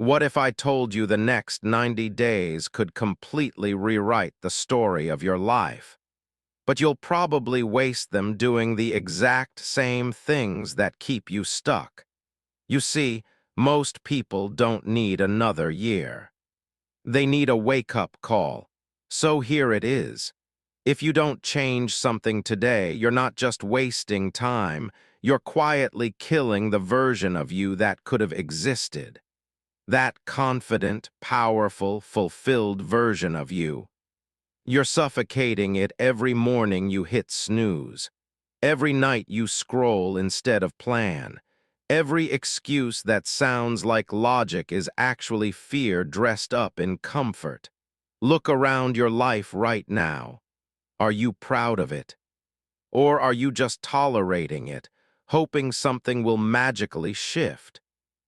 What if I told you the next 90 days could completely rewrite the story of your life? But you'll probably waste them doing the exact same things that keep you stuck. You see, most people don't need another year. They need a wake-up call. So here it is. If you don't change something today, you're not just wasting time, you're quietly killing the version of you that could have existed. That confident, powerful, fulfilled version of you. You're suffocating it every morning you hit snooze. Every night you scroll instead of plan. Every excuse that sounds like logic is actually fear dressed up in comfort. Look around your life right now. Are you proud of it? Or are you just tolerating it, hoping something will magically shift?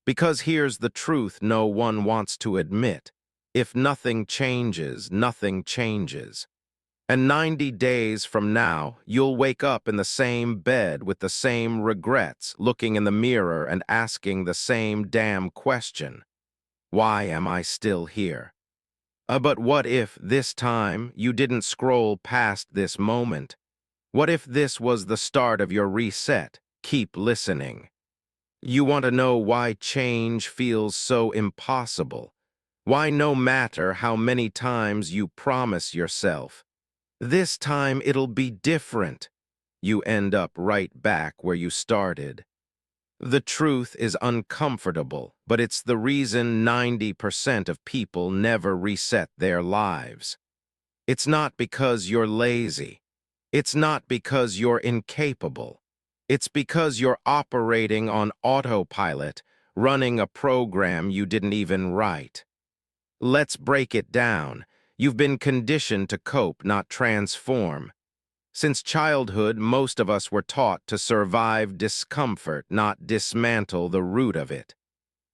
Because here's the truth no one wants to admit. If nothing changes, nothing changes. And 90 days from now, you'll wake up in the same bed with the same regrets, looking in the mirror and asking the same damn question. Why am I still here? But what if, this time, you didn't scroll past this moment? What if this was the start of your reset? Keep listening. You want to know why change feels so impossible? Why no matter how many times you promise yourself, this time it'll be different, you end up right back where you started. The truth is uncomfortable, but it's the reason 90% of people never reset their lives. It's not because you're lazy. It's not because you're incapable. It's because you're operating on autopilot, running a program you didn't even write. Let's break it down. You've been conditioned to cope, not transform. Since childhood, most of us were taught to survive discomfort, not dismantle the root of it.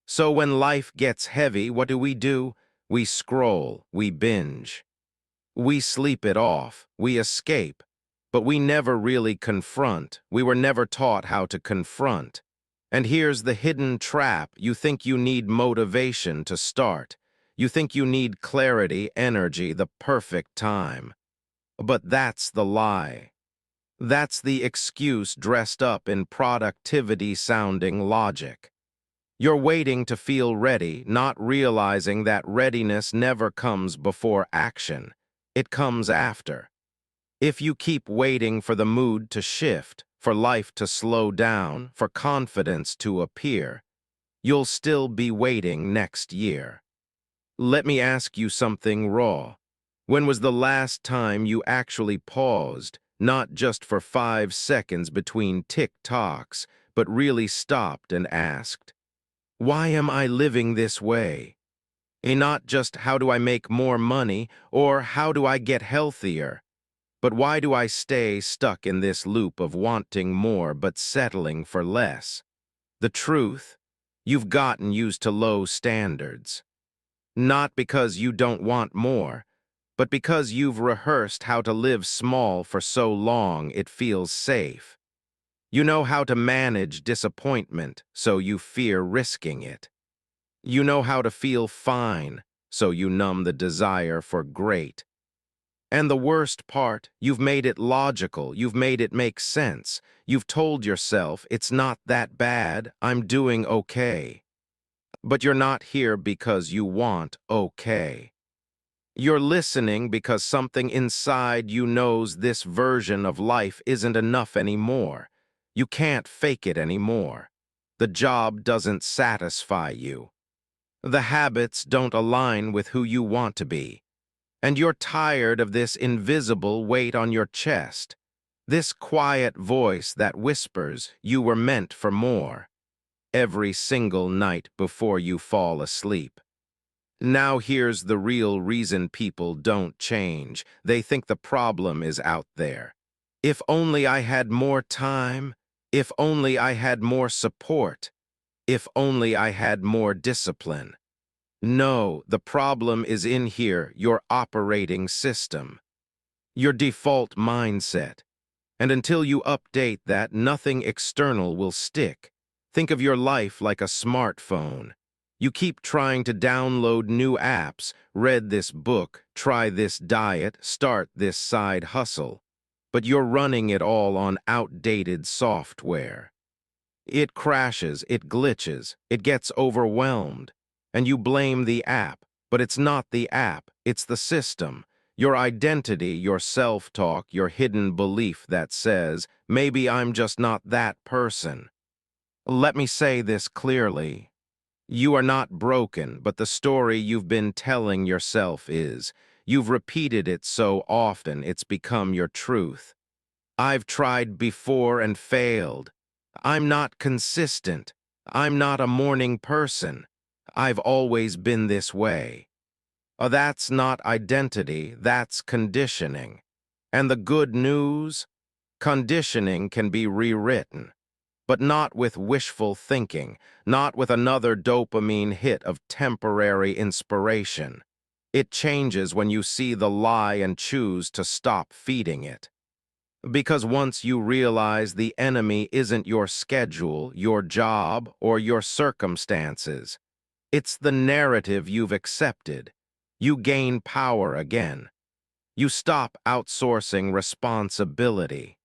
So when life gets heavy, what do? We scroll, we binge. We sleep it off, we escape. But we never really confront. We were never taught how to confront. And here's the hidden trap. You think you need motivation to start. You think you need clarity, energy, the perfect time. But that's the lie. That's the excuse dressed up in productivity-sounding logic. You're waiting to feel ready, not realizing that readiness never comes before action. It comes after. If you keep waiting for the mood to shift, for life to slow down, for confidence to appear, you'll still be waiting next year. Let me ask you something raw. When was the last time you actually paused, not just for 5 seconds between tick-tocks, but really stopped and asked, why am I living this way? And not just how do I make more money or how do I get healthier? But why do I stay stuck in this loop of wanting more but settling for less? The truth, you've gotten used to low standards. Not because you don't want more, but because you've rehearsed how to live small for so long it feels safe. You know how to manage disappointment, so you fear risking it. You know how to feel fine, so you numb the desire for great. And the worst part, you've made it logical, you've made it make sense. You've told yourself, it's not that bad, I'm doing okay. But you're not here because you want okay. You're listening because something inside you knows this version of life isn't enough anymore. You can't fake it anymore. The job doesn't satisfy you. The habits don't align with who you want to be. And you're tired of this invisible weight on your chest, this quiet voice that whispers you were meant for more, every single night before you fall asleep. Now here's the real reason people don't change. They think the problem is out there. If only I had more time, if only I had more support, if only I had more discipline. No, the problem is in here, your operating system, your default mindset. And until you update that, nothing external will stick. Think of your life like a smartphone. You keep trying to download new apps, read this book, try this diet, start this side hustle, but you're running it all on outdated software. It crashes, it glitches, it gets overwhelmed, and you blame the app, but it's not the app, it's the system. Your identity, your self-talk, your hidden belief that says, maybe I'm just not that person. Let me say this clearly. You are not broken, but the story you've been telling yourself is. You've repeated it so often it's become your truth. I've tried before and failed. I'm not consistent. I'm not a morning person. I've always been this way. That's not identity, that's conditioning. And the good news? Conditioning can be rewritten, but not with wishful thinking, not with another dopamine hit of temporary inspiration. It changes when you see the lie and choose to stop feeding it. Because once you realize the enemy isn't your schedule, your job, or your circumstances, it's the narrative you've accepted, you gain power again. You stop outsourcing responsibility.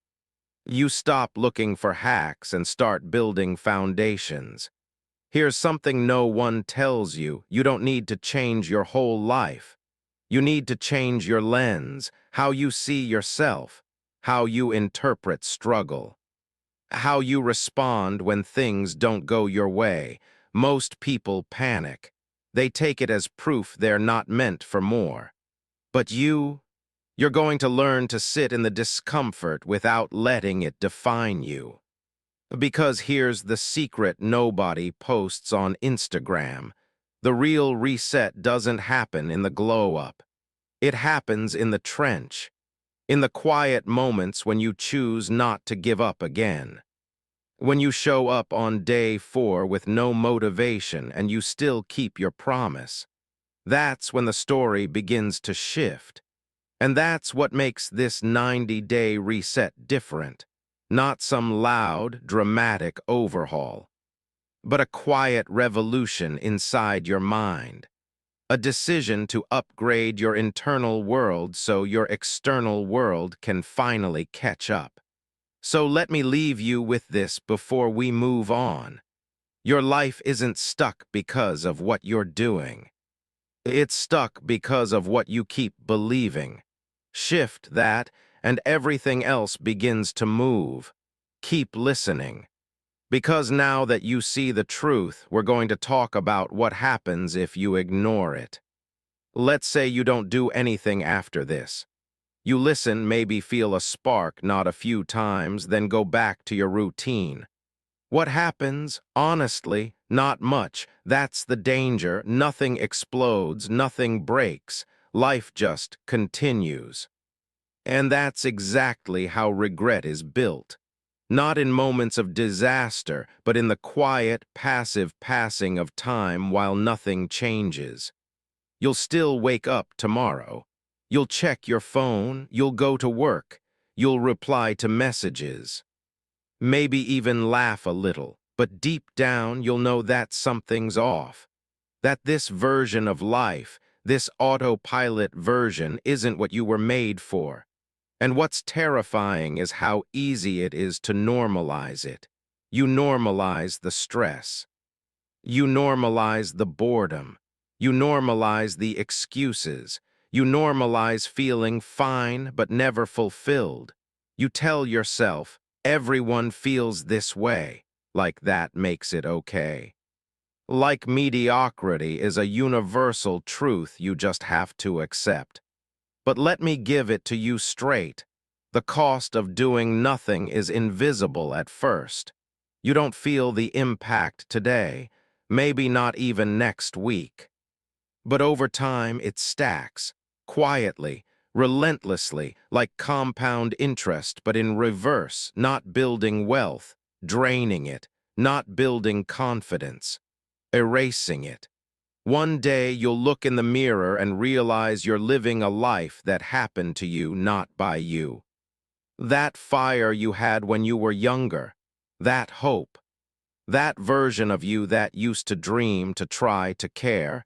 You stop looking for hacks and start building foundations. Here's something no one tells you: you don't need to change your whole life. You need to change your lens, how you see yourself, how you interpret struggle, how you respond when things don't go your way. Most people panic. They take it as proof they're not meant for more. But you're going to learn to sit in the discomfort without letting it define you. Because here's the secret nobody posts on Instagram. The real reset doesn't happen in the glow-up. It happens in the trench, in the quiet moments when you choose not to give up again. When you show up on day 4 with no motivation and you still keep your promise. That's when the story begins to shift. And that's what makes this 90-day reset different. Not some loud, dramatic overhaul, but a quiet revolution inside your mind. A decision to upgrade your internal world so your external world can finally catch up. So let me leave you with this before we move on. Your life isn't stuck because of what you're doing. It's stuck because of what you keep believing. Shift that, and everything else begins to move. Keep listening. Because now that you see the truth, we're going to talk about what happens if you ignore it. Let's say you don't do anything after this. You listen, maybe feel a spark, not a few times, then go back to your routine. What happens? Honestly, not much. That's the danger. Nothing explodes, nothing breaks. Life just continues. And that's exactly how regret is built. Not in moments of disaster, but in the quiet, passive passing of time while nothing changes. You'll still wake up tomorrow. You'll check your phone, you'll go to work, you'll reply to messages. Maybe even laugh a little, but deep down you'll know that something's off. That this version of life, this autopilot version, isn't what you were made for. And what's terrifying is how easy it is to normalize it. You normalize the stress. You normalize the boredom. You normalize the excuses. You normalize feeling fine but never fulfilled. You tell yourself, everyone feels this way, like that makes it okay. Like mediocrity is a universal truth you just have to accept. But let me give it to you straight. The cost of doing nothing is invisible at first. You don't feel the impact today, maybe not even next week. But over time it stacks, quietly, relentlessly, like compound interest, but in reverse, not building wealth, draining it, not building confidence, erasing it. One day you'll look in the mirror and realize you're living a life that happened to you, not by you. That fire you had when you were younger, that hope, That version of you that used to dream, to try, to care,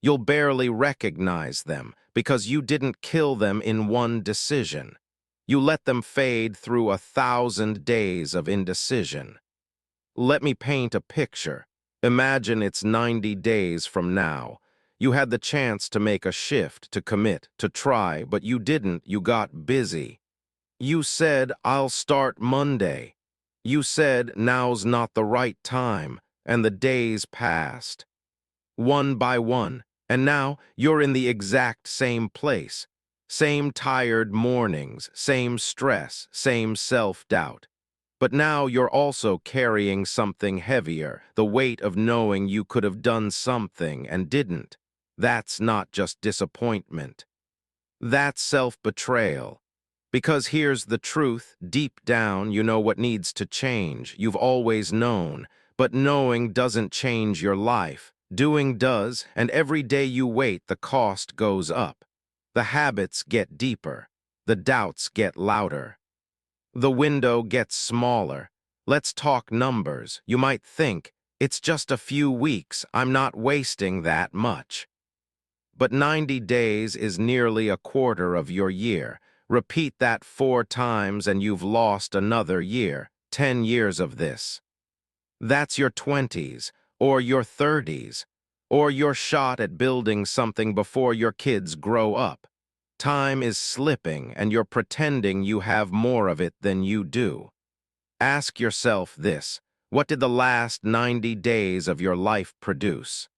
you'll barely recognize them because you didn't kill them in one decision. You let them fade through 1,000 days of indecision. Let me paint a picture. Imagine it's 90 days from now. You had the chance to make a shift, to commit, to try, but you didn't. You got busy. You said, I'll start Monday. You said, now's not the right time, and the days passed, one by one, and now you're in the exact same place. Same tired mornings, same stress, same self-doubt. But now you're also carrying something heavier, the weight of knowing you could have done something and didn't. That's not just disappointment. That's self-betrayal. Because here's the truth, deep down you know what needs to change. You've always known, but knowing doesn't change your life. Doing does, and every day you wait, the cost goes up. The habits get deeper. The doubts get louder. The window gets smaller. Let's talk numbers. You might think, it's just a few weeks, I'm not wasting that much. But 90 days is nearly a quarter of your year. Repeat that 4 times and you've lost another year, 10 years of this. That's your 20s, or your 30s, or your shot at building something before your kids grow up. Time is slipping and you're pretending you have more of it than you do. Ask yourself this: what did the last 90 days of your life produce?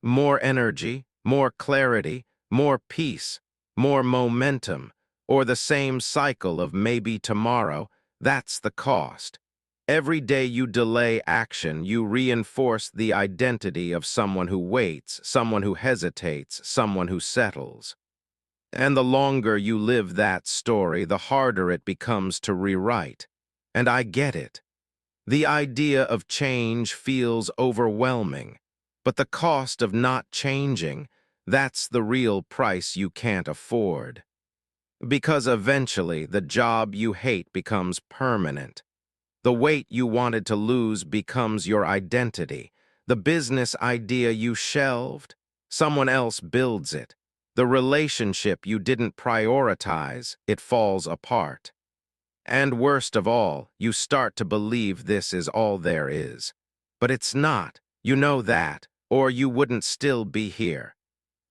More energy, more clarity, more peace, more momentum, or the same cycle of maybe tomorrow? That's the cost. Every day you delay action, you reinforce the identity of someone who waits, someone who hesitates, someone who settles. And the longer you live that story, the harder it becomes to rewrite. And I get it. The idea of change feels overwhelming, but the cost of not changing, that's the real price you can't afford. Because eventually the job you hate becomes permanent. The weight you wanted to lose becomes your identity. The business idea you shelved, someone else builds it. The relationship you didn't prioritize, it falls apart. And worst of all, you start to believe this is all there is. But it's not. You know that, or you wouldn't still be here.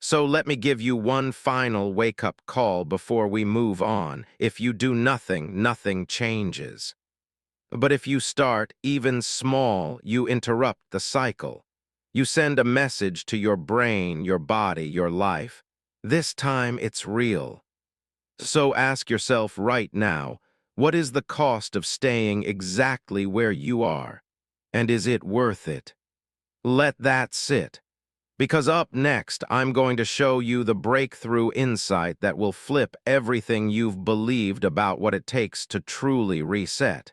So let me give you one final wake-up call before we move on. If you do nothing, nothing changes. But if you start, even small, you interrupt the cycle. You send a message to your brain, your body, your life. This time it's real. So ask yourself right now, what is the cost of staying exactly where you are? And is it worth it? Let that sit. Because up next, I'm going to show you the breakthrough insight that will flip everything you've believed about what it takes to truly reset.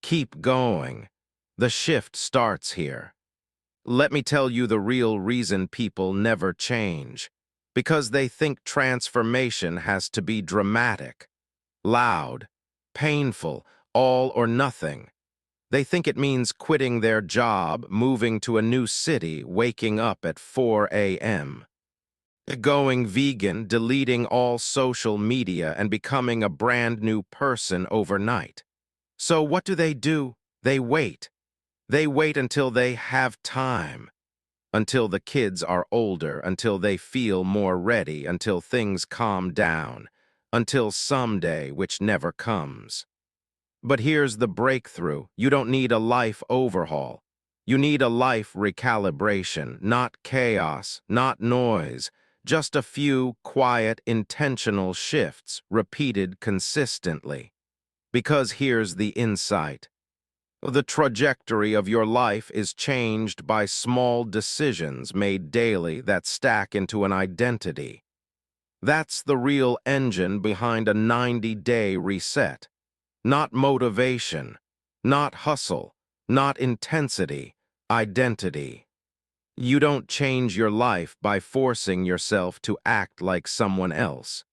Keep going. The shift starts here. Let me tell you the real reason people never change. Because they think transformation has to be dramatic, loud, painful, all or nothing. They think it means quitting their job, moving to a new city, waking up at 4 a.m., going vegan, deleting all social media, and becoming a brand new person overnight. So what do? They wait. They wait until they have time, until the kids are older, until they feel more ready, until things calm down, until someday, which never comes. But here's the breakthrough. You don't need a life overhaul. You need a life recalibration, not chaos, not noise, just a few quiet, intentional shifts repeated consistently. Because here's the insight. The trajectory of your life is changed by small decisions made daily that stack into an identity. That's the real engine behind a 90-day reset. Not motivation, not hustle, not intensity, identity. You don't change your life by forcing yourself to act like someone else.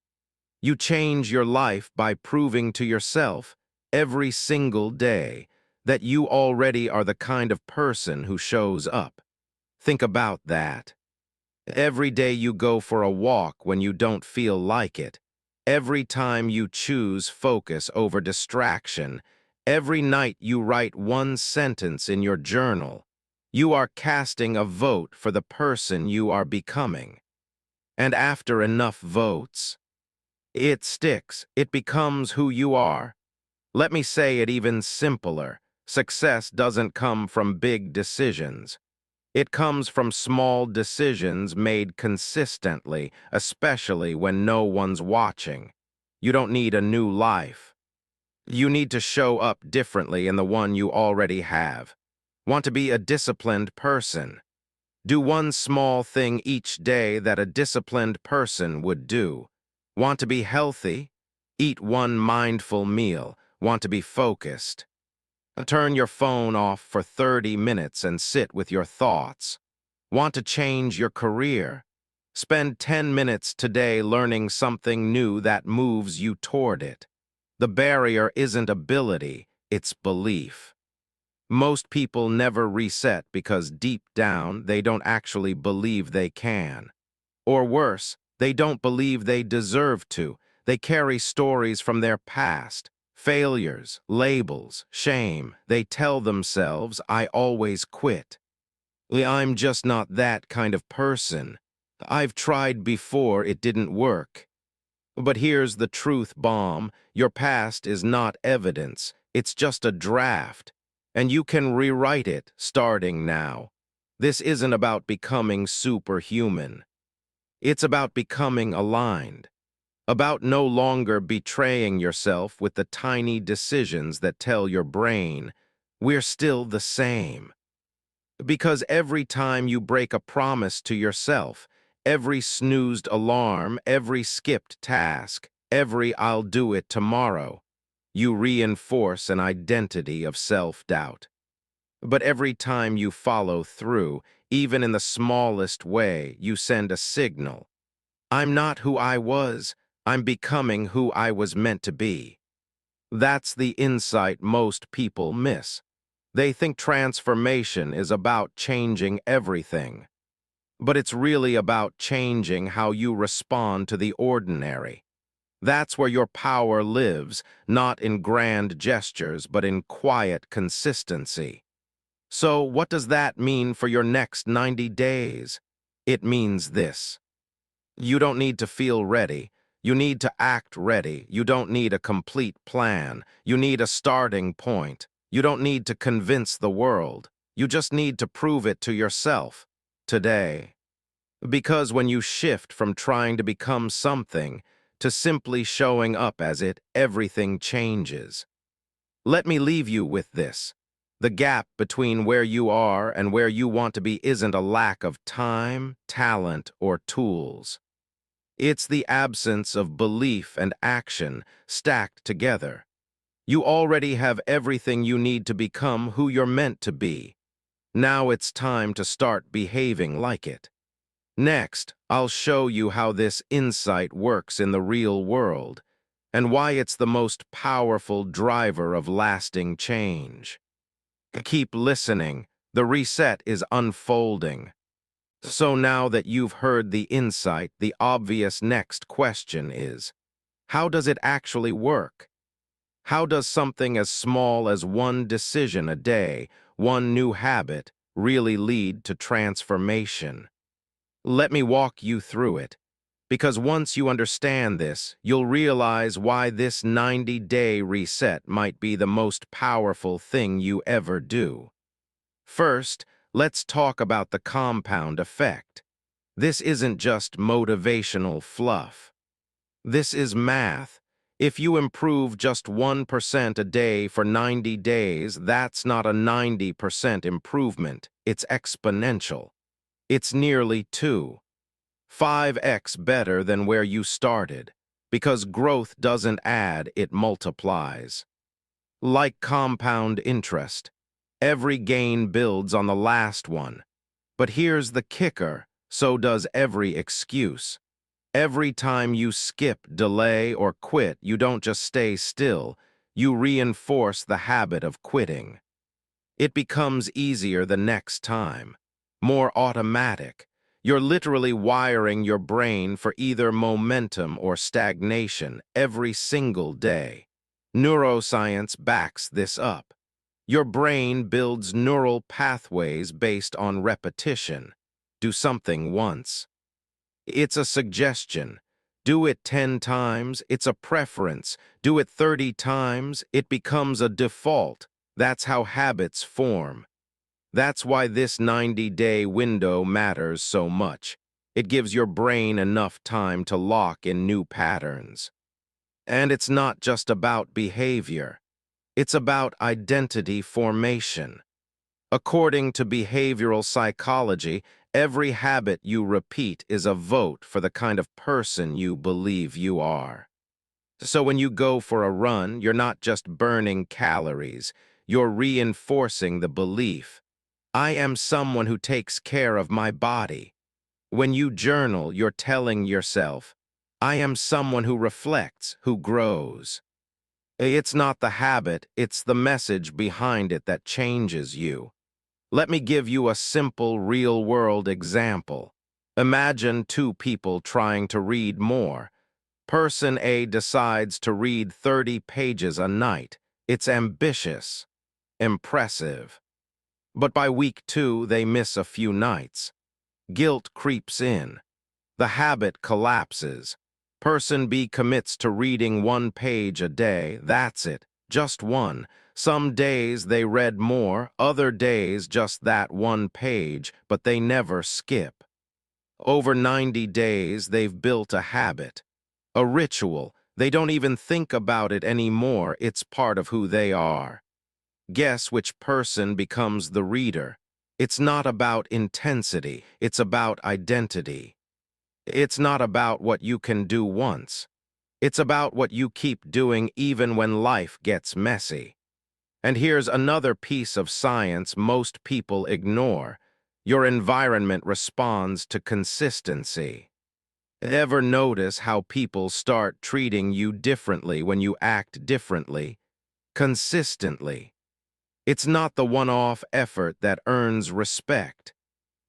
You change your life by proving to yourself every single day that you already are the kind of person who shows up. Think about that. Every day you go for a walk when you don't feel like it. Every time you choose focus over distraction. Every night you write one sentence in your journal. You are casting a vote for the person you are becoming. And after enough votes, it sticks. It becomes who you are. Let me say it even simpler. Success doesn't come from big decisions. It comes from small decisions made consistently, especially when no one's watching. You don't need a new life. You need to show up differently in the one you already have. Want to be a disciplined person? Do one small thing each day that a disciplined person would do. Want to be healthy? Eat one mindful meal. Want to be focused? Turn your phone off for 30 minutes and sit with your thoughts. Want to change your career? Spend 10 minutes today learning something new that moves you toward it. The barrier isn't ability, it's belief. Most people never reset because deep down they don't actually believe they can. Or worse, they don't believe they deserve to. They carry stories from their past, failures, labels, shame. They tell themselves, I always quit. I'm just not that kind of person. I've tried before, it didn't work. But here's the truth bomb. Your past is not evidence. It's just a draft. And you can rewrite it starting now. This isn't about becoming superhuman. It's about becoming aligned. About no longer betraying yourself with the tiny decisions that tell your brain, we're still the same. Because every time you break a promise to yourself, every snoozed alarm, every skipped task, every I'll do it tomorrow, you reinforce an identity of self-doubt. But every time you follow through, even in the smallest way, you send a signal. I'm not who I was, I'm becoming who I was meant to be. That's the insight most people miss. They think transformation is about changing everything. But it's really about changing how you respond to the ordinary. That's where your power lives, not in grand gestures, but in quiet consistency. So what does that mean for your next 90 days? It means this. You don't need to feel ready. You need to act ready. You don't need a complete plan. You need a starting point. You don't need to convince the world. You just need to prove it to yourself today. Because when you shift from trying to become something to simply showing up as it, everything changes. Let me leave you with this. The gap between where you are and where you want to be isn't a lack of time, talent, or tools. It's the absence of belief and action stacked together. You already have everything you need to become who you're meant to be. Now it's time to start behaving like it. Next, I'll show you how this insight works in the real world and why it's the most powerful driver of lasting change. Keep listening. The reset is unfolding. So now that you've heard the insight, the obvious next question is, how does it actually work? How does something as small as one decision a day, one new habit, really lead to transformation? Let me walk you through it, because once you understand this, you'll realize why this 90-day reset might be the most powerful thing you ever do. First, let's talk about the compound effect. This isn't just motivational fluff. This is math. If you improve just 1% a day for 90 days, that's not a 90% improvement. It's exponential. It's nearly 5x better than where you started, because growth doesn't add, it multiplies. Like compound interest, every gain builds on the last one. But here's the kicker, so does every excuse. Every time you skip, delay, or quit, you don't just stay still, you reinforce the habit of quitting. It becomes easier the next time, more automatic. You're literally wiring your brain for either momentum or stagnation every single day. Neuroscience backs this up. Your brain builds neural pathways based on repetition. Do something once. It's a suggestion. Do it 10 times, it's a preference. Do it 30 times, it becomes a default. That's how habits form. That's why this 90-day window matters so much. It gives your brain enough time to lock in new patterns. And it's not just about behavior. It's about identity formation. According to behavioral psychology, every habit you repeat is a vote for the kind of person you believe you are. So when you go for a run, you're not just burning calories, you're reinforcing the belief. I am someone who takes care of my body. When you journal, you're telling yourself, I am someone who reflects, who grows. It's not the habit, it's the message behind it that changes you. Let me give you a simple real-world example. Imagine two people trying to read more. Person A decides to read 30 pages a night. It's ambitious, impressive. But by week 2, they miss a few nights. Guilt creeps in. The habit collapses. Person B commits to reading 1 page a day. That's it, just one. Some days they read more, other days just that 1 page, but they never skip. Over 90 days, they've built a habit, a ritual. They don't even think about it anymore. It's part of who they are. Guess which person becomes the reader. It's not about intensity, it's about identity. It's not about what you can do once. It's about what you keep doing even when life gets messy. And here's another piece of science most people ignore. Your environment responds to consistency. Ever notice how people start treating you differently when you act differently? Consistently. It's not the one-off effort that earns respect.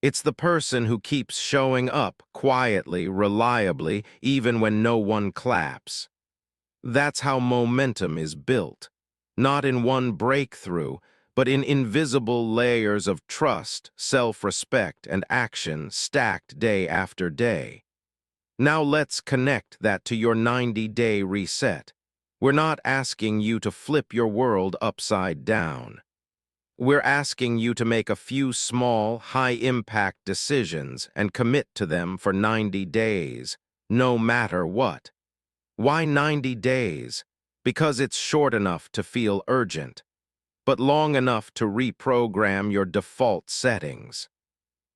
It's the person who keeps showing up quietly, reliably, even when no one claps. That's how momentum is built. Not in one breakthrough, but in invisible layers of trust, self-respect, and action stacked day after day. Now let's connect that to your 90-day reset. We're not asking you to flip your world upside down. We're asking you to make a few small, high-impact decisions and commit to them for 90 days, no matter what. Why 90 days? Because it's short enough to feel urgent, but long enough to reprogram your default settings.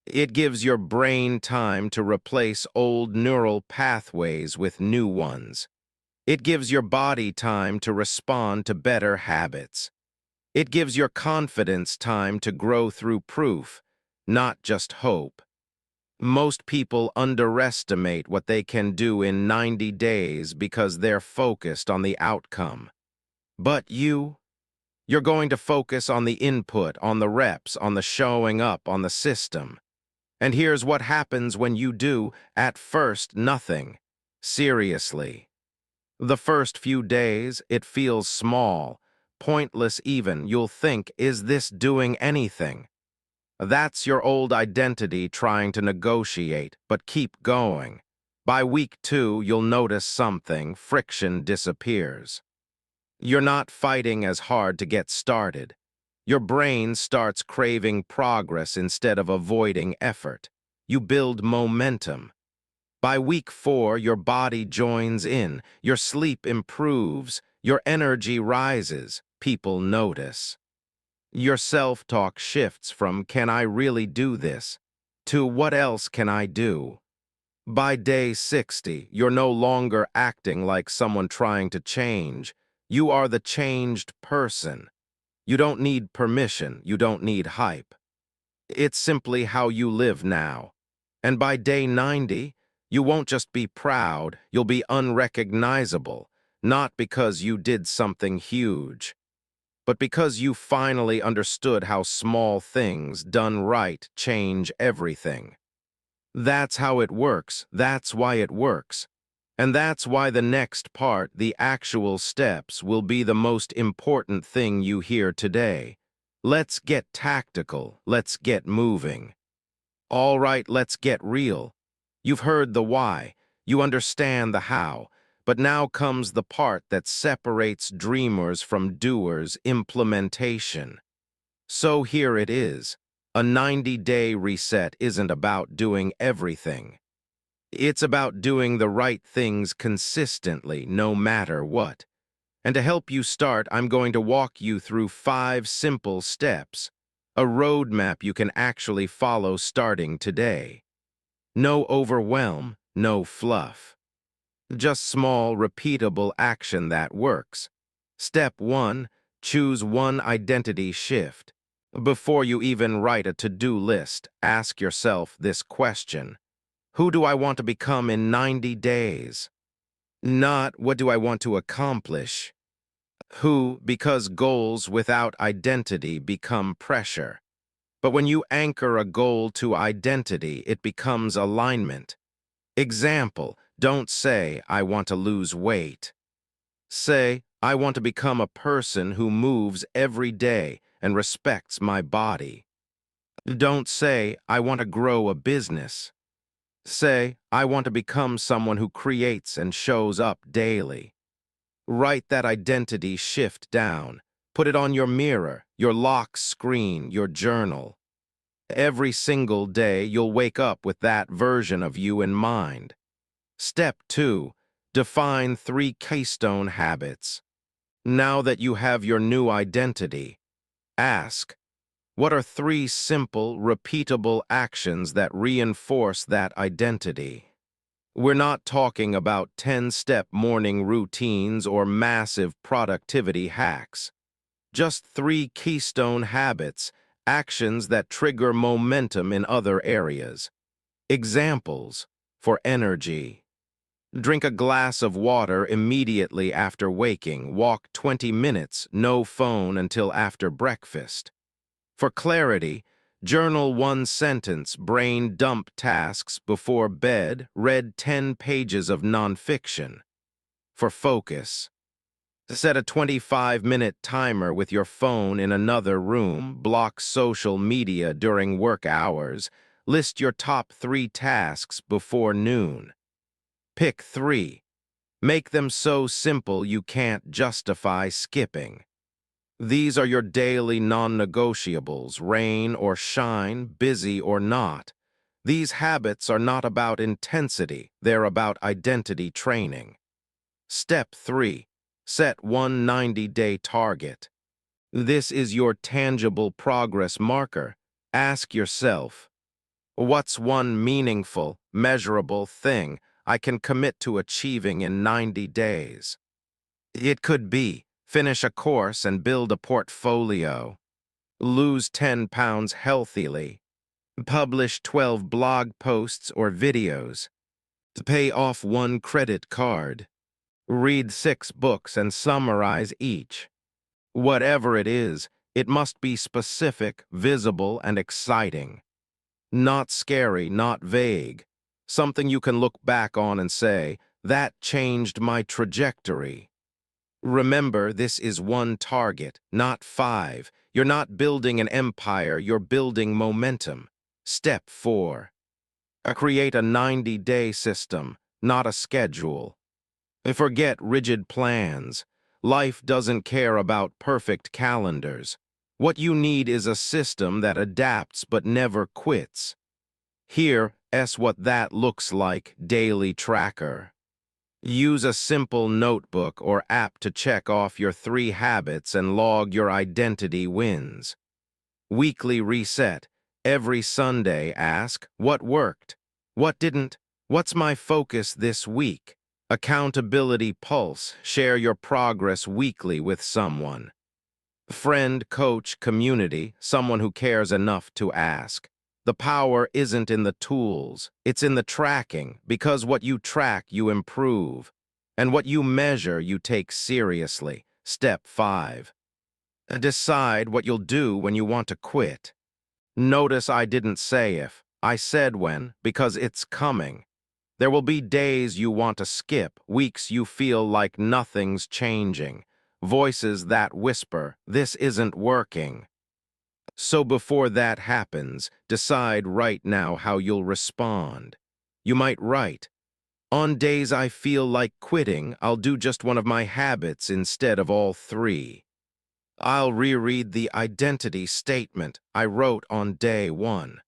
It gives your brain time to replace old neural pathways with new ones. It gives your body time to respond to better habits. It gives your confidence time to grow through proof, not just hope. Most people underestimate what they can do in 90 days because they're focused on the outcome. But you're going to focus on the input, on the reps, on the showing up, on the system. And here's what happens when you do, at first, nothing. Seriously. The first few days, it feels small, pointless even. You'll think, is this doing anything? That's your old identity trying to negotiate, but keep going. By week 2, you'll notice something. Friction disappears. You're not fighting as hard to get started. Your brain starts craving progress instead of avoiding effort. You build momentum. By week 4, your body joins in, your sleep improves, your energy rises, people notice. Your self-talk shifts from, can I really do this, to what else can I do? By day 60, you're no longer acting like someone trying to change. You are the changed person. You don't need permission, you don't need hype. It's simply how you live now. And by day 90, you won't just be proud, you'll be unrecognizable, not because you did something huge, but because you finally understood how small things done right change everything. That's how it works. That's why it works. And that's why the next part, the actual steps, will be the most important thing you hear today. Let's get tactical. Let's get moving. All right, let's get real. You've heard the why. You understand the how. But now comes the part that separates dreamers from doers: implementation. So here it is. A 90-day reset isn't about doing everything. It's about doing the right things consistently, no matter what. And to help you start, I'm going to walk you through 5 simple steps, a roadmap you can actually follow starting today. No overwhelm, no fluff. Just small, repeatable action that works. Step 1, choose one identity shift. Before you even write a to-do list, ask yourself this question: who do I want to become in 90 days? Not what do I want to accomplish? Who, because goals without identity become pressure. But when you anchor a goal to identity, it becomes alignment. Example, don't say, I want to lose weight. Say, I want to become a person who moves every day and respects my body. Don't say, I want to grow a business. Say, I want to become someone who creates and shows up daily. Write that identity shift down. Put it on your mirror, your lock screen, your journal. Every single day, you'll wake up with that version of you in mind. Step 2, define 3 keystone habits. Now that you have your new identity, ask, what are 3 simple, repeatable actions that reinforce that identity? We're not talking about 10-step morning routines or massive productivity hacks. Just 3 keystone habits, actions that trigger momentum in other areas. Examples for energy. Drink a glass of water immediately after waking. Walk 20 minutes, no phone until after breakfast. For clarity, journal 1 sentence, brain dump tasks before bed, read 10 pages of nonfiction. For focus, set a 25-minute timer with your phone in another room, block social media during work hours, list your top 3 tasks before noon. Pick 3. Make them so simple you can't justify skipping. These are your daily non-negotiables, rain or shine, busy or not. These habits are not about intensity, they're about identity training. Step 3, set one 90-day target. This is your tangible progress marker. Ask yourself, what's one meaningful, measurable thing I can commit to achieving in 90 days? It could be finish a course and build a portfolio, lose 10 pounds healthily, publish 12 blog posts or videos, pay off 1 credit card, read 6 books and summarize each. Whatever it is, it must be specific, visible, and exciting. Not scary, not vague. Something you can look back on and say, that changed my trajectory. Remember, this is 1 target, not 5. You're not building an empire, you're building momentum. Step 4. Create a 90-day system, not a schedule. Forget rigid plans. Life doesn't care about perfect calendars. What you need is a system that adapts but never quits. Here, what that looks like: daily tracker. Use a simple notebook or app to check off your 3 habits and log your identity wins. Weekly reset. Every Sunday, ask, what worked? What didn't? What's my focus this week? Accountability pulse. Share your progress weekly with someone. Friend, coach, community, someone who cares enough to ask. The power isn't in the tools, it's in the tracking, because what you track, you improve. And what you measure, you take seriously. Step 5. Decide what you'll do when you want to quit. Notice I didn't say if, I said when, because it's coming. There will be days you want to skip, weeks you feel like nothing's changing, voices that whisper, this isn't working. So before that happens, decide right now how you'll respond. You might write, on days I feel like quitting, I'll do just one of my habits instead of all three. I'll reread the identity statement I wrote on day one.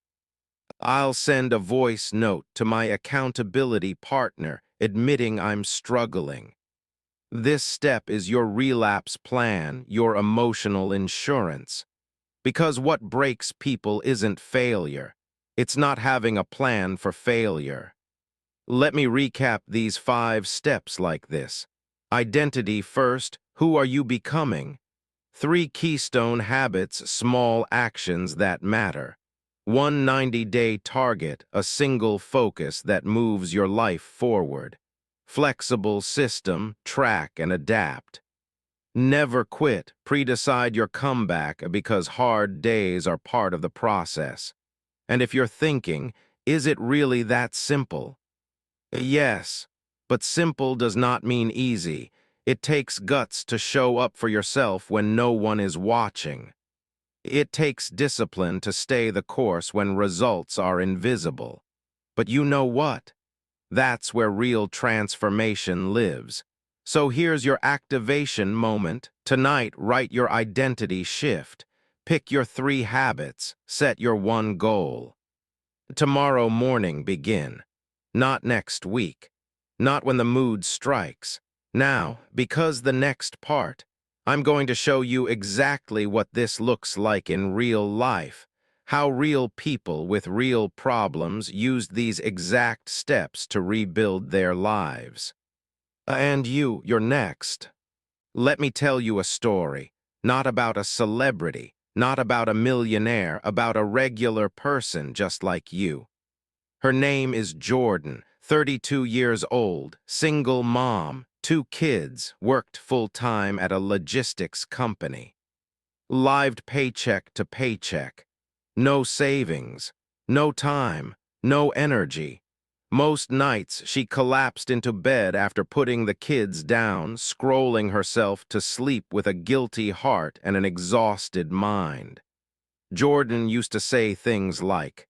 I'll send a voice note to my accountability partner admitting I'm struggling. This step is your relapse plan, your emotional insurance. Because what breaks people isn't failure. It's not having a plan for failure. Let me recap these 5 steps like this. Identity first, who are you becoming? 3 keystone habits, small actions that matter. 1 90-day target, a single focus that moves your life forward. Flexible system, track and adapt. Never quit, pre-decide your comeback because hard days are part of the process. And if you're thinking, is it really that simple? Yes, but simple does not mean easy. It takes guts to show up for yourself when no one is watching. It takes discipline to stay the course when results are invisible. But you know what? That's where real transformation lives. So here's your activation moment. Tonight, write your identity shift. Pick your 3 habits. Set your 1 goal. Tomorrow morning begin. Not next week. Not when the mood strikes. Now, because the next part, I'm going to show you exactly what this looks like in real life. How real people with real problems used these exact steps to rebuild their lives. And you're next. Let me tell you a story, not about a celebrity, not about a millionaire, about a regular person just like you. Her name is Jordan, 32 years old, single mom, 2 kids, worked full-time at a logistics company. Lived paycheck to paycheck. No savings, no time, no energy. Most nights she collapsed into bed after putting the kids down, scrolling herself to sleep with a guilty heart and an exhausted mind. Jordan used to say things like,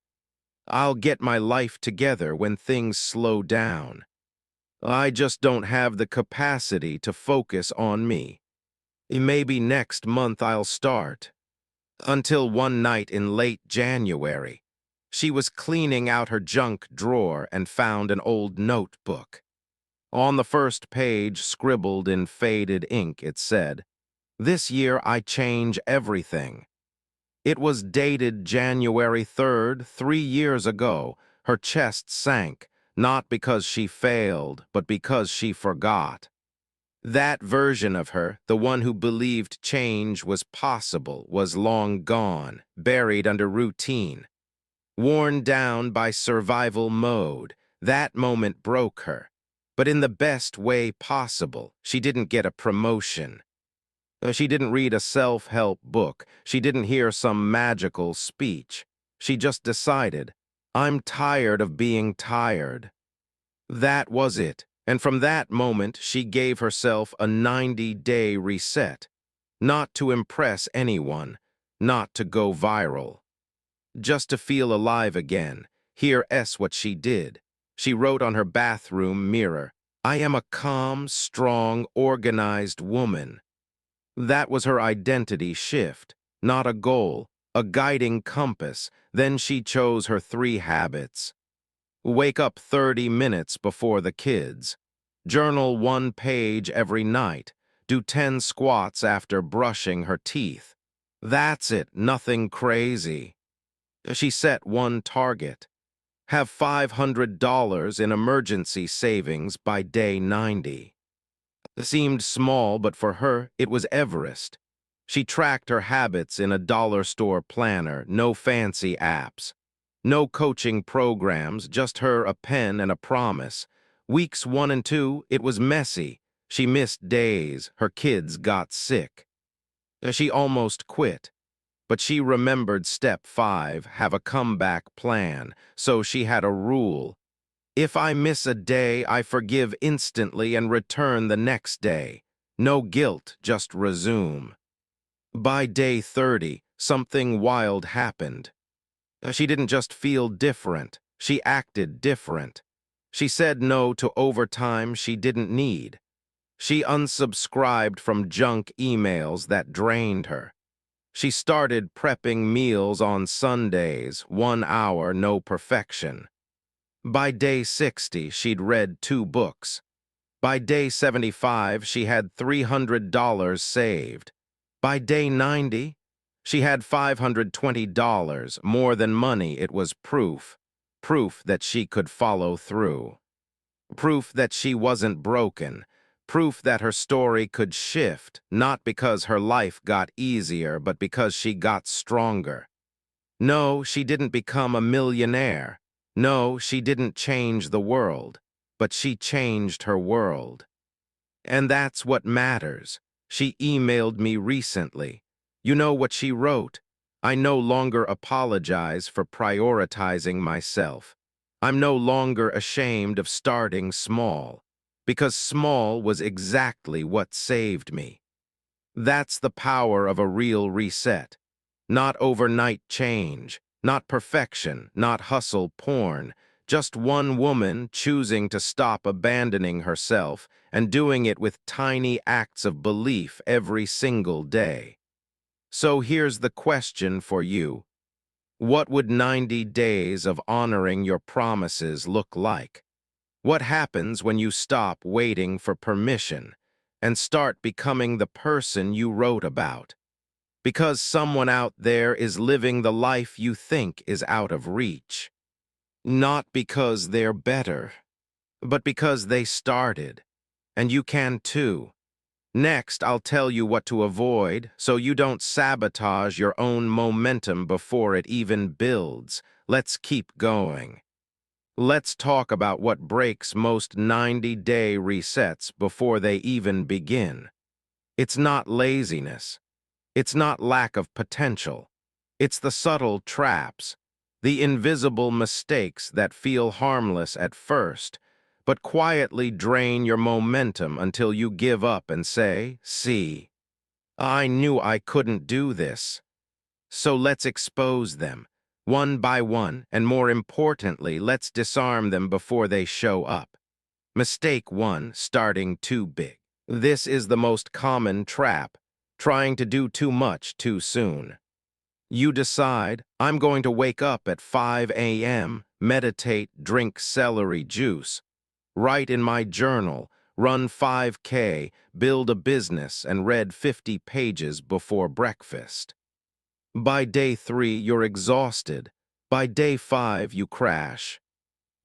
I'll get my life together when things slow down. I just don't have the capacity to focus on me. Maybe next month I'll start. Until one night in late January, she was cleaning out her junk drawer and found an old notebook. On the first page, scribbled in faded ink, it said, "This year I change everything." It was dated January 3rd, 3 years ago. Her chest sank, not because she failed, but because she forgot. That version of her, the one who believed change was possible, was long gone, buried under routine. Worn down by survival mode, that moment broke her. But in the best way possible, she didn't get a promotion. She didn't read a self-help book. She didn't hear some magical speech. She just decided, I'm tired of being tired. That was it. And from that moment, she gave herself a 90-day reset. Not to impress anyone, not to go viral. Just to feel alive again. Here's what she did. She wrote on her bathroom mirror, I am a calm, strong, organized woman. That was her identity shift, not a goal, a guiding compass. Then she chose her 3 habits. Wake up 30 minutes before the kids. Journal 1 page every night. Do 10 squats after brushing her teeth. That's it, nothing crazy. She set 1 target. Have $500 in emergency savings by day 90. It seemed small, but for her, it was Everest. She tracked her habits in a dollar store planner, no fancy apps. No coaching programs, just her, a pen, and a promise. Weeks 1 and 2, it was messy. She missed days. Her kids got sick. She almost quit, but she remembered step 5, have a comeback plan, so she had a rule. If I miss a day, I forgive instantly and return the next day. No guilt, just resume. By day 30, something wild happened. She didn't just feel different, she acted different. She said no to overtime she didn't need. She unsubscribed from junk emails that drained her. She started prepping meals on Sundays, 1 hour, no perfection. By day 60, she'd read 2 books. By day 75, she had $300 saved. By day 90, she had $520, more than money. It was proof. Proof that she could follow through. Proof that she wasn't broken. Proof that her story could shift, not because her life got easier, but because she got stronger. No, she didn't become a millionaire. No, she didn't change the world, but she changed her world. And that's what matters. She emailed me recently. You know what she wrote? I no longer apologize for prioritizing myself. I'm no longer ashamed of starting small, because small was exactly what saved me. That's the power of a real reset. Not overnight change, not perfection, not hustle porn, just one woman choosing to stop abandoning herself and doing it with tiny acts of belief every single day. So here's the question for you. What would 90 days of honoring your promises look like? What happens when you stop waiting for permission and start becoming the person you wrote about? Because someone out there is living the life you think is out of reach. Not because they're better, but because they started. And you can too. Next, I'll tell you what to avoid so you don't sabotage your own momentum before it even builds. Let's keep going. Let's talk about what breaks most 90-day resets before they even begin. It's not laziness. It's not lack of potential. It's the subtle traps, the invisible mistakes that feel harmless at first, but quietly drain your momentum until you give up and say, "See, I knew I couldn't do this." So let's expose them, one by one, and more importantly, let's disarm them before they show up. Mistake 1, starting too big. This is the most common trap, trying to do too much too soon. You decide, I'm going to wake up at 5 a.m., meditate, drink celery juice, write in my journal, run 5K, build a business, and read 50 pages before breakfast. By day 3, you're exhausted. By day 5, you crash.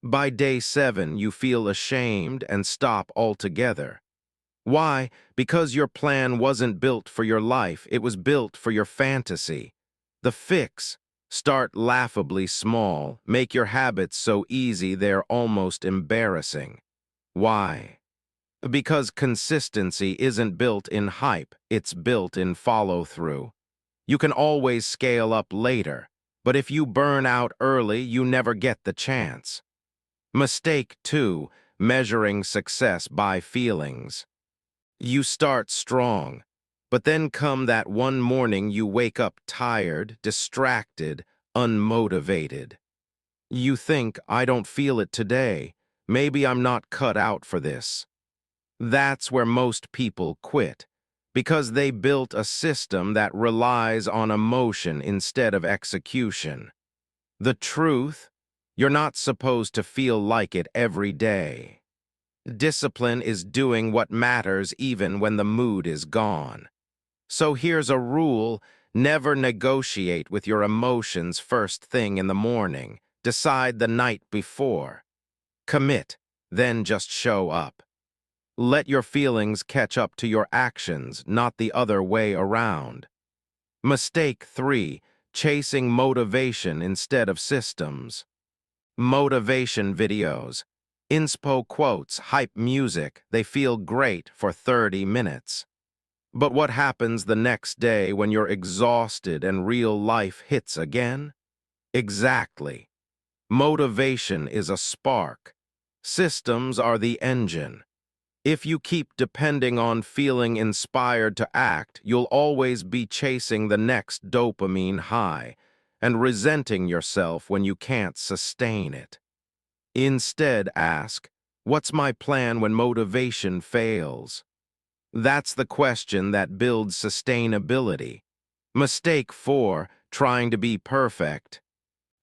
By day 7, you feel ashamed and stop altogether. Why? Because your plan wasn't built for your life, it was built for your fantasy. The fix: start laughably small, make your habits so easy they're almost embarrassing. Why? Because consistency isn't built in hype, it's built in follow-through. You can always scale up later, but if you burn out early, you never get the chance. Mistake 2, measuring success by feelings. You start strong, but then come that one morning you wake up tired, distracted, unmotivated. You think, I don't feel it today. Maybe I'm not cut out for this. That's where most people quit, because they built a system that relies on emotion instead of execution. The truth? You're not supposed to feel like it every day. Discipline is doing what matters even when the mood is gone. So here's a rule: never negotiate with your emotions first thing in the morning. Decide the night before. Commit, then just show up. Let your feelings catch up to your actions, not the other way around. Mistake 3, chasing motivation instead of systems. Motivation videos, inspo quotes, hype music, they feel great for 30 minutes. But what happens the next day when you're exhausted and real life hits again? Exactly. Motivation is a spark. Systems are the engine. If you keep depending on feeling inspired to act, you'll always be chasing the next dopamine high and resenting yourself when you can't sustain it. Instead, ask, what's my plan when motivation fails? That's the question that builds sustainability. Mistake 4, trying to be perfect.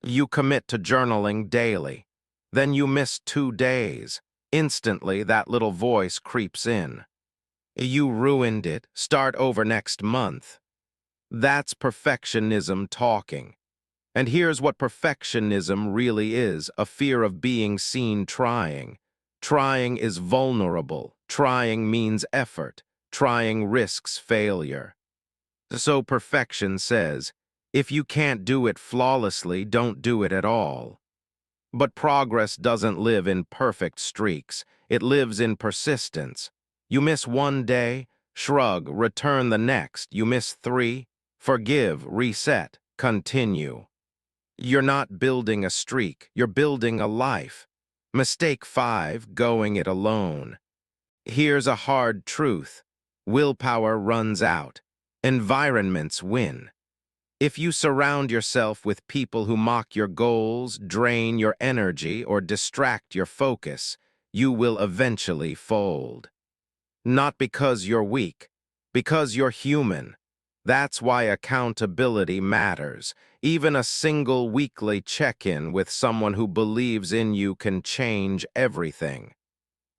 You commit to journaling daily. Then you miss 2 days. Instantly, that little voice creeps in. You ruined it. Start over next month. That's perfectionism talking. And here's what perfectionism really is, a fear of being seen trying. Trying is vulnerable. Trying means effort. Trying risks failure. So perfection says, if you can't do it flawlessly, don't do it at all. But progress doesn't live in perfect streaks. It lives in persistence. You miss 1 day, shrug, return the next. You miss 3, forgive, reset, continue. You're not building a streak, you're building a life. Mistake 5, going it alone. Here's a hard truth. Willpower runs out. Environments win. If you surround yourself with people who mock your goals, drain your energy, or distract your focus, you will eventually fold. Not because you're weak, because you're human. That's why accountability matters. Even a single weekly check-in with someone who believes in you can change everything.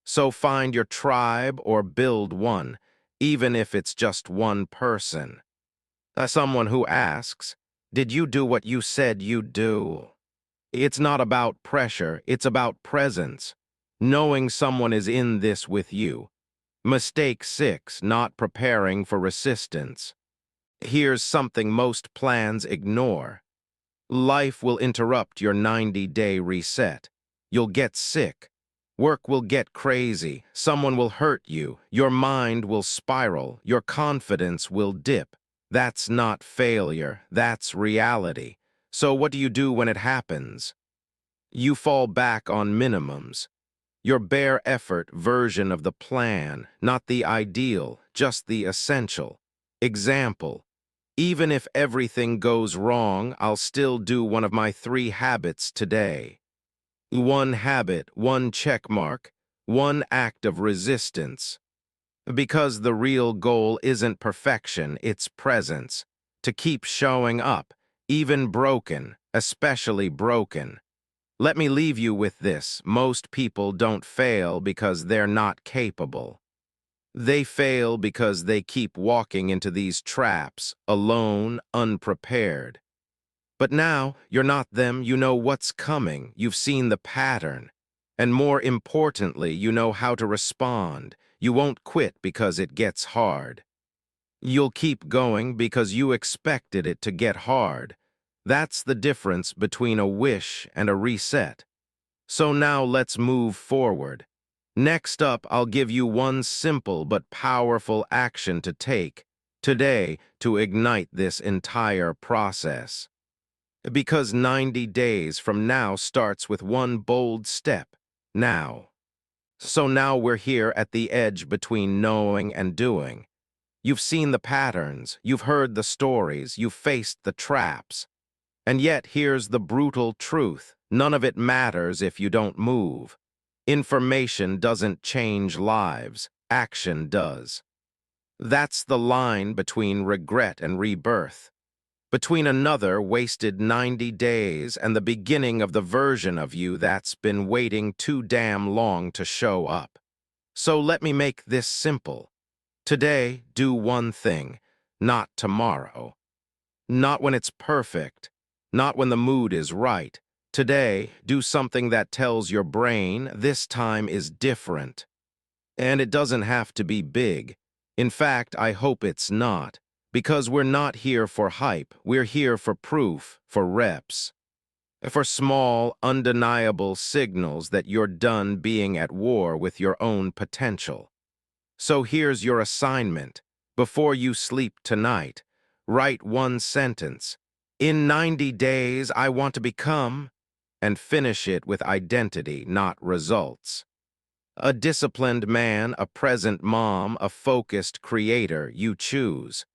So find your tribe or build one, even if it's just one person. Someone who asks, did you do what you said you'd do? It's not about pressure, it's about presence. Knowing someone is in this with you. Mistake 6, not preparing for resistance. Here's something most plans ignore. Life will interrupt your 90-day reset. You'll get sick. Work will get crazy. Someone will hurt you. Your mind will spiral. Your confidence will dip. That's not failure. That's reality. So what do you do when it happens? You fall back on minimums. Your bare effort version of the plan, not the ideal, just the essential. Example. Even if everything goes wrong, I'll still do one of my 3 habits today. One habit, one check mark, one act of resistance. Because the real goal isn't perfection, it's presence. To keep showing up, even broken, especially broken. Let me leave you with this. Most people don't fail because they're not capable. They fail because they keep walking into these traps, alone, unprepared. But now, you're not them, you know what's coming, you've seen the pattern. And more importantly, you know how to respond. You won't quit because it gets hard. You'll keep going because you expected it to get hard. That's the difference between a wish and a reset. So now let's move forward. Next up, I'll give you one simple but powerful action to take today to ignite this entire process. Because 90 days from now starts with one bold step, now. So now we're here at the edge between knowing and doing. You've seen the patterns, you've heard the stories, you've faced the traps. And yet here's the brutal truth. None of it matters if you don't move. Information doesn't change lives, action does. That's the line between regret and rebirth. Between another wasted 90 days and the beginning of the version of you that's been waiting too damn long to show up. So let me make this simple. Today, do one thing, not tomorrow. Not when it's perfect, not when the mood is right. Today, do something that tells your brain this time is different. And it doesn't have to be big. In fact, I hope it's not. Because we're not here for hype, we're here for proof, for reps. For small, undeniable signals that you're done being at war with your own potential. So here's your assignment. Before you sleep tonight, write one sentence. In 90 days, I want to become, and finish it with identity, not results. A disciplined man, a present mom, a focused creator, you choose.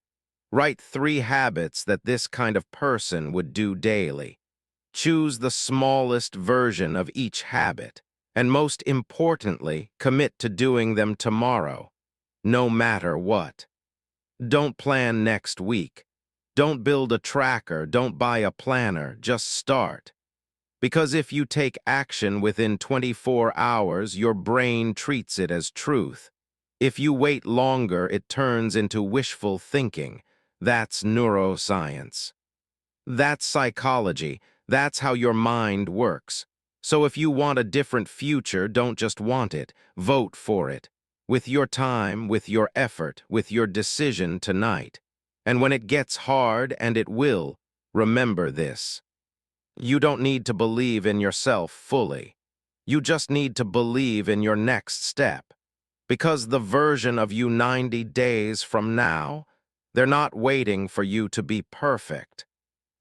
Write 3 habits that this kind of person would do daily. Choose the smallest version of each habit, and most importantly, commit to doing them tomorrow, no matter what. Don't plan next week. Don't build a tracker, don't buy a planner, just start. Because if you take action within 24 hours, your brain treats it as truth. If you wait longer, it turns into wishful thinking. That's neuroscience. That's psychology. That's how your mind works. So if you want a different future, don't just want it. Vote for it. With your time, with your effort, with your decision tonight. And when it gets hard, and it will, remember this. You don't need to believe in yourself fully. You just need to believe in your next step. Because the version of you 90 days from now, they're not waiting for you to be perfect.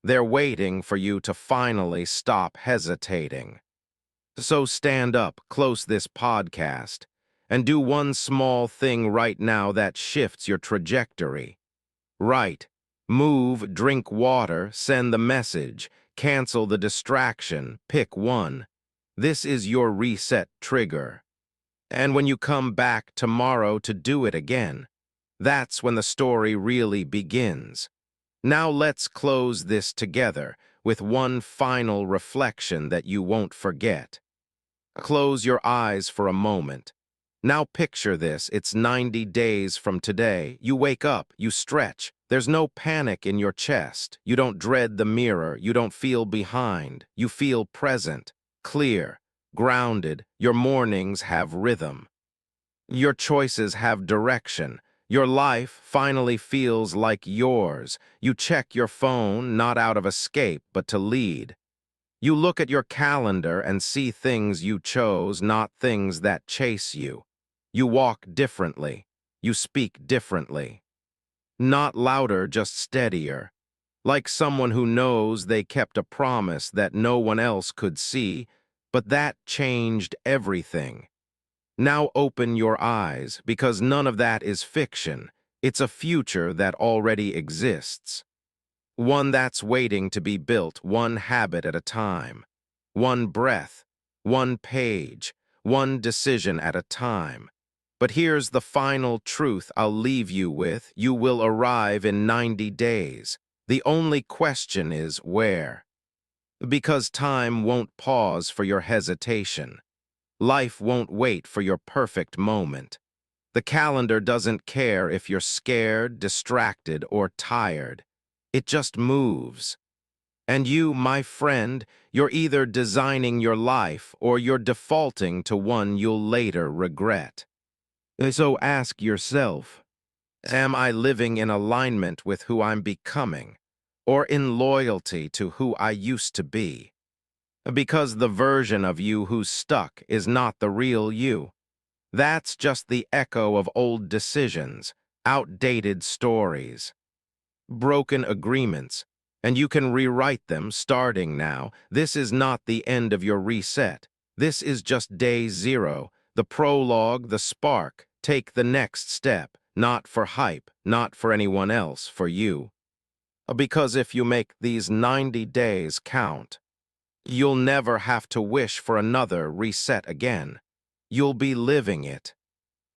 They're waiting for you to finally stop hesitating. So stand up, close this podcast, and do one small thing right now that shifts your trajectory. Write, move, drink water, send the message, cancel the distraction, pick one. This is your reset trigger. And when you come back tomorrow to do it again, that's when the story really begins. Now let's close this together with one final reflection that you won't forget. Close your eyes for a moment. Now picture this, it's 90 days from today. You wake up, you stretch. There's no panic in your chest. You don't dread the mirror. You don't feel behind. You feel present, clear, grounded. Your mornings have rhythm. Your choices have direction. Your life finally feels like yours. You check your phone, not out of escape, but to lead. You look at your calendar and see things you chose, not things that chase you. You walk differently. You speak differently. Not louder, just steadier. Like someone who knows they kept a promise that no one else could see, but that changed everything. Now open your eyes, because none of that is fiction. It's a future that already exists. One that's waiting to be built, one habit at a time. One breath, one page, one decision at a time. But here's the final truth I'll leave you with. You will arrive in 90 days. The only question is where. Because time won't pause for your hesitation. Life won't wait for your perfect moment. The calendar doesn't care if you're scared, distracted, or tired. It just moves. And you, my friend, you're either designing your life or you're defaulting to one you'll later regret. So ask yourself, am I living in alignment with who I'm becoming, or in loyalty to who I used to be? Because the version of you who's stuck is not the real you. That's just the echo of old decisions, outdated stories, broken agreements, and you can rewrite them starting now. This is not the end of your reset. This is just day 0, the prologue, the spark. Take the next step, not for hype, not for anyone else, for you. Because if you make these 90 days count, you'll never have to wish for another reset again. You'll be living it.